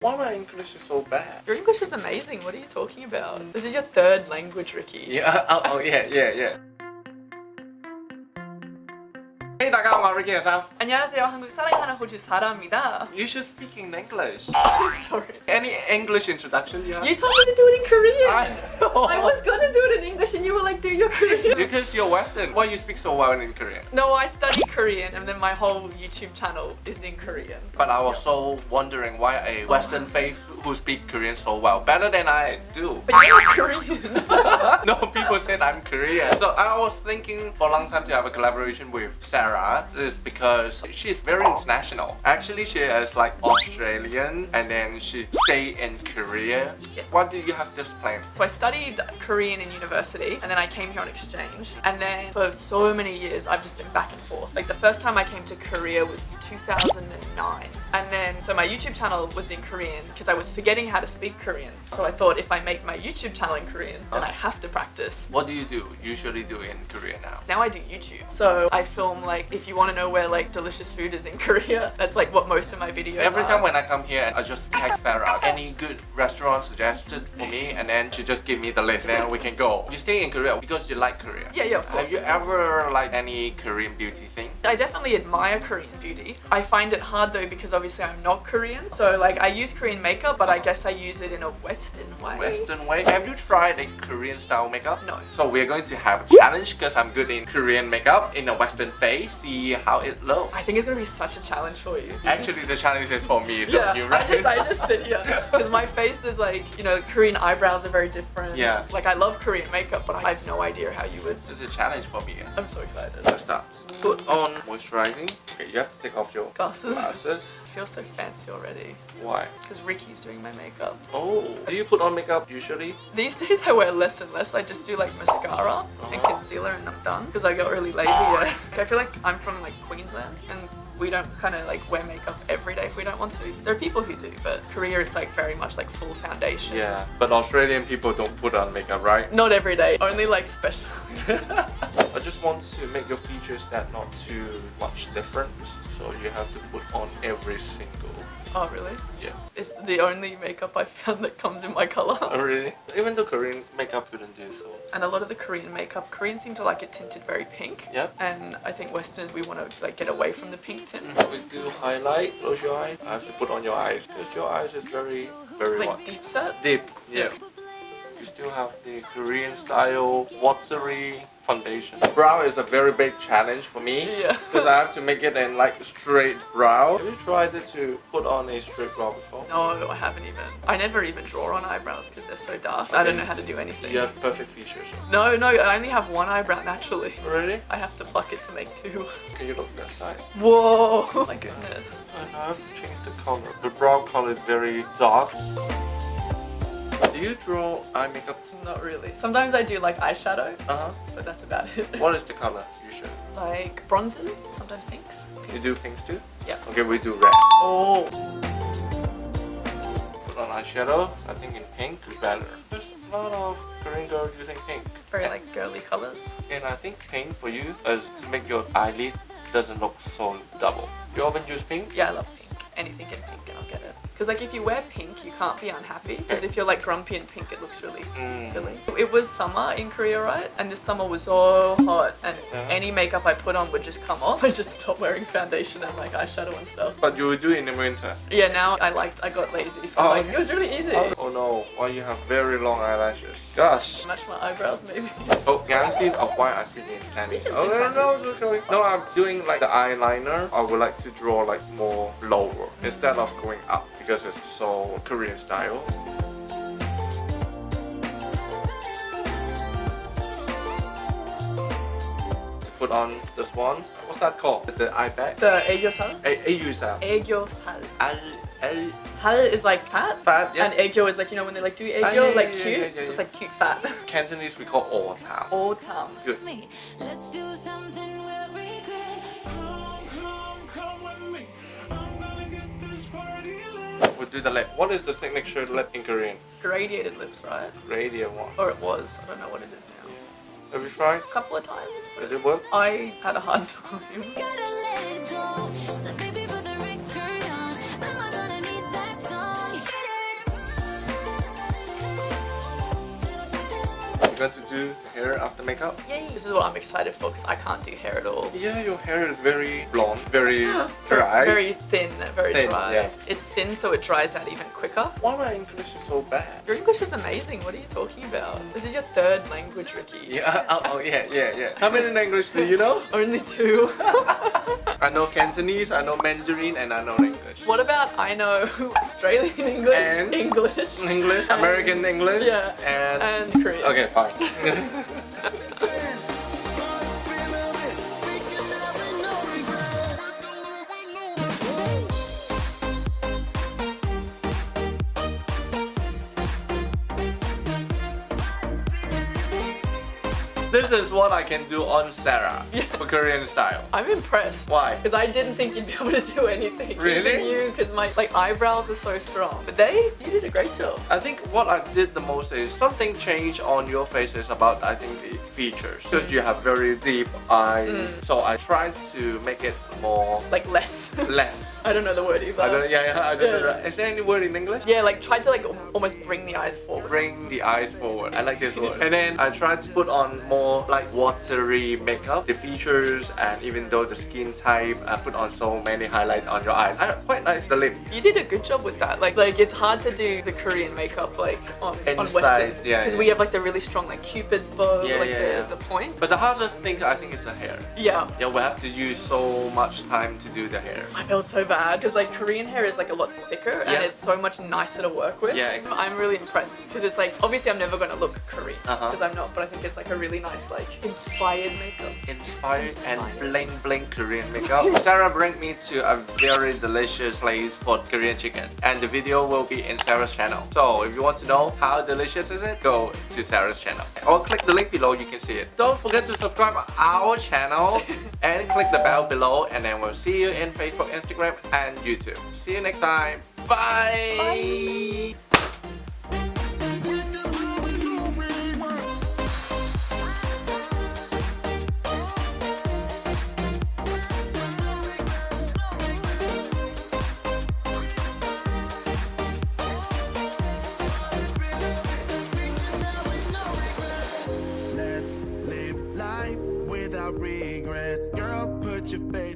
Why my English is so bad? Your English is amazing. What are you talking about? This is your third language, Ricky. Yeah. Oh yeah. Hey, 大家好，我係 RickyKAZAF. 안녕하세요. 한국 사랑하는 HojuSara입니다. You should speak in English. Sorry. Any English introduction you have? You told me to do it in Korean. I know. I was gonna do it in English and you were like, do your Korean. Because you're Western. Why you speak so well in Korean? No, I study Korean and then my whole YouTube channel is in Korean. But I was so wondering why a Western face who speak Korean so well, better than I do. But you're Korean. No, people said I'm Korean. So I was thinking for a long time to have a collaboration with Sara. This is because she's very international. Actually, she is like Australian and then she stay in Korea. Yes. Why did you have this plan? So I studied Korean in university and then I came here on exchange. And then for so many years, I've just been back and forth. Like the first time I came to Korea was 2009. And then, so my YouTube channel was in Korean because I was forgetting how to speak Korean. So I thought if I make my YouTube channel in Korean, then I have to practice. What do you usually do in Korea now? Now I do YouTube. So I film like, if you want to know where like delicious food is in Korea, that's like what most of my videos Every are. time when I come here, I just text Sara any good restaurant suggested for me, and then she just give me the list, then we can go. You stay in Korea because you like Korea. Yeah, of course. Have you ever liked any Korean beauty thing? I definitely admire Korean beauty. I find it hard though because obviously I'm not Korean. So like I use Korean makeup, but I guess I use it in a Western way. Western way? Have you tried a Korean style makeup? No. So we're going to have a challenge because I'm good in Korean makeup in a Western face. See how it looks. I think it's gonna be such a challenge for you. Actually, the challenge is for me. Yeah, You, right? I just sit here because my face is like, you know, Korean eyebrows are very different. Yeah. Like I love Korean makeup, but I have no idea how you would. It's a challenge for me. I'm so excited. Let's start. Put on moisturizing. Okay, you have to take off your Glasses. glasses. I feel so fancy already Why? because Ricky's doing my makeup. Oh, do you put on makeup usually? These days I wear less and less. I just do like mascara and concealer and I'm done because I got really lazy. Yeah. I feel like I'm from like Queensland and we don't kind of like wear makeup every day if we don't want to. There are people who do, but Korea it's like very much like full foundation. Yeah, but Australian people don't put on makeup, right? Not every day, only like special. I just want to make your features that not too much different, so you have to put on every single. Oh really? Yeah. It's the only makeup I found that comes in my color. Oh really? Even though Korean makeup couldn't do so. And a lot of the Korean makeup, Koreans seem to like it tinted very pink. Yep. And I think Westerners, we want to like get away from the pink tint. We do highlight, close your eyes. I have to put on your eyes because your eyes is very Like what? deep set. Deep, yeah. You still have the Korean style watery foundation. Brow is a very big challenge for me. Yeah. Because I have to make it in like straight brow. Have you tried to put on a straight brow before? No, I haven't even. I never even draw on eyebrows because they're so dark. I don't know how to do anything. You have perfect features. No, I only have one eyebrow naturally. Really? I have to pluck it to make two. Can you look that side? Whoa! My goodness. And I have to change the color. The brow color is very dark. Do you draw eye makeup? Not really. Sometimes I do like eyeshadow, but that's about it. What is the color usually? Like bronzes, sometimes pinks. You do pinks too? Yeah. Okay, we do red. Oh. Put on eyeshadow. I think in pink is better. There's a lot of Korean girls using pink. Very like girly colors. And I think pink for you is to make your eyelid doesn't look so double. You often use pink? Yeah, I love pink. Anything in pink and I'll get it. Because like if you wear pink, you can't be unhappy. Because if you're like grumpy in pink, it looks really silly. It was summer in Korea, right? And this summer was so hot and any makeup I put on would just come off. I just stopped wearing foundation and like eyeshadow and stuff. But you will do it in the winter. Yeah, now I got lazy. So like, it was really easy. Oh no, why you have very long eyelashes? Gosh. Match my eyebrows maybe. Oh, can I see why I speak in Chinese? can Oh do no, it's okay. No, I'm doing like the eyeliner. I would like to draw like more lower instead of going up because it's so Korean style. Put on this one. What's that called? The eye bag? The 애교살? HojuSara. 애교살. Sal is like fat. Fat, yeah. And 애교 is like, you know, when they like do 애교, yeah, like yeah, cute. yeah, So it's yeah. like cute fat. Cantonese we call otam. Otam. Good. Let's do something we'll regret. Come with me. I'm gonna get this party lit. We'll do the lip. What is the signature lip in Korean? Gradiated lips, right? Radiant one. Or it was. I don't know what it is now. Have you tried? A couple of times. Does it work? I had a hard time. Gotta let it go. So baby, put the Rick skirt on. Am I gonna need that song? going to do the hair after makeup? Yay! This is what I'm excited for because I can't do hair at all. Yeah, your hair is very blonde, very dry. Very thin, very Thin, dry. yeah. It's thin so it dries out even quicker. Why my English is so bad? Your English is amazing. What are you talking about? This is your third language, Ricky. Yeah, yeah. How many languages do you know? Only 2. I know Cantonese, I know Mandarin, and I know English. What about I know Australian English, And English, English, and- American English, yeah, and Korean. okay, fine. This is what I can do on Sara for Korean style. I'm impressed. Why? Because I didn't think you'd be able to do anything. Really? Even you, because my eyebrows are so strong. But you did a great job. I think what I did the most is something changed on your faces about I think the features because you have very deep eyes. So I tried to make it more Like less. less. I don't know the word either. I don't know. Is there any word in English? Yeah, like tried to almost bring the eyes forward. Bring the eyes forward. I like this word. And then I tried to put on more like watery makeup, the features, and even though the skin type, I put on so many highlights on your eyes. Quite nice the lip. You did a good job with that. Like it's hard to do the Korean makeup on Inside, Western. yeah, Because yeah. we have like the really strong like Cupid's bow, Yeah, the point. But the hardest thing I think is the hair. Yeah. Yeah, we have to use so much time to do the hair. I feel so bad because like Korean hair is like a lot thicker and Yeah. it's so much nicer to work with. Yeah. I'm really impressed because it's like obviously I'm never gonna look Korean Uh-huh. because I'm not, but I think it's like a really nice like inspired makeup. Inspired and Inspired. bling bling Korean makeup. Sarah brought me to a very delicious place for Korean chicken, and the video will be in Sarah's channel. So if you want to know how delicious is it, go to Sarah's channel or click the link below. You can see it. Don't forget to subscribe our channel and click the bell below, and then we'll see you in Facebook, Instagram, and YouTube. See you next time. Bye. Bye. Let's live life without regrets. Girl, put your face